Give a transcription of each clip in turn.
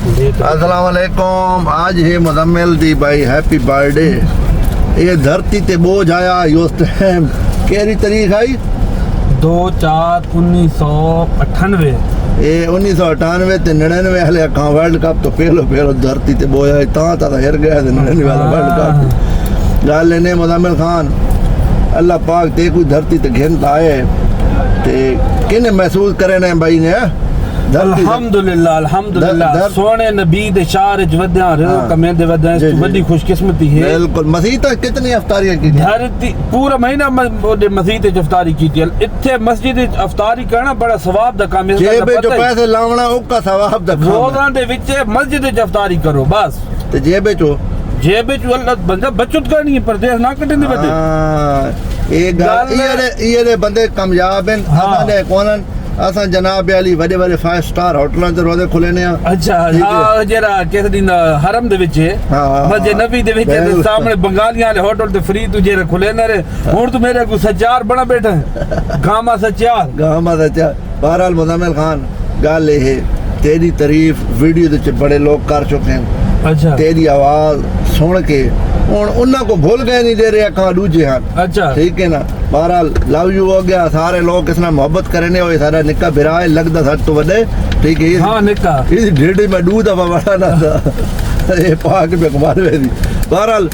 अस्सलाम वालेकुम। आज है मुजम्मिल दी भाई हैप्पी बर्थडे। ये धरती ते बोझ आया उस टाइम केरी तारीख आई 2/4/1998। ये 1998 ते 99 हले अखा वर्ल्ड कप तो पहलो धरती ते बोझ आया ता हिर गया 99 वाला वर्ल्ड कप। गाल लेने मुजम्मिल खान अल्लाह पाक ते कोई धरती ते घिन आए ते किने महसूस करे ने भाई ने अल्हम्दुलिल्लाह अल्हम्दुलिल्लाह सोने नबी दे शार च वदया रहो कमे दे वदया इस बड़ी खुशकिस्मती है। बिल्कुल मसीह तक कितनी अफ्तारियां की धरती पूरा महीना ओदे मसीह ते अफ्तारी की थी। इथे मस्जिद च अफ्तारी करना बड़ा सवाब दा काम है। जेबे जो पैसे लावना उका सवाब दा काम रोज़ां दे विच मस्जिद च अफ्तारी करो बस। ते जेबे जो अल्लाह बंदा बचत करनी है परदेस ना कटने बदे। ये गल ये बंदे कामयाब हैं। असां कोनन असां जनाब अली बड़े 5 स्टार होटलां ते रोज़े खुले ने। अच्छा हां जेरा किस दिन हरम दे विच मस्जिद नबी दे विच सामने बंगालियां वाले होटल ते फ्री तू जेरा खुले ने रे। हुन तू मेरे को सचार बना बैठा है गामा सचार। बहरहाल मुजम्मिल खान गल है तेरी तारीफ वीडियो दे बड़े लोग कर चुके हैं। अच्छा तेरी आवाज सुन के हुन उन्हां को भूल गए नहीं दे रहे अखा दूजे हैं। अच्छा ठीक है ना। बहरहाल लव यू हो गया। सारे लोग किसना मोहब्बत करने हो सारा निक्का बिरा है लगदा सच तो वडे। ठीक है हां निक्का इस ढेडी में दूध दफा बड़ा ना था ये पाक पे कमाल है। बहरहाल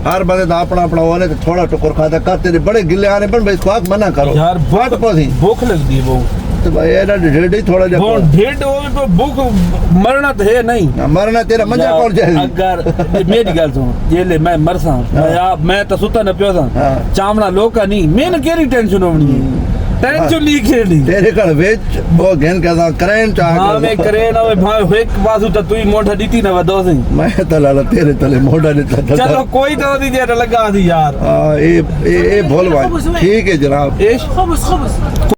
हर बंदे दा अपना अपना होने तो थोड़ा टुकर खाता कर तेरे बड़े गिले आने पर भाई इसको मना करो यार बहुत पसी भूख लगदी है वो तो भाई एडा ढेडी थोड़ा जा वो ढेड हो तो भूख मरना तो है नहीं। मरना तेरा मजा कौन जाए। अगर मेरी गल सुन ये ले मैं मरसा मैं तो सुता न पियो सा चावना लोका नहीं मैंने केरी टेंशन होनी है। टेंशन ली खेली तेरे कल वेच वो घेन का करें चाह हां मैं करे ना भाई एक बाजू तो तू ही मोटा दीती ना वदो से मैं तला तेरे तले मोटा नहीं था। चलो कोई तो दी जे लगा दी यार। हां ये भोल भाई ठीक है जनाब। खबस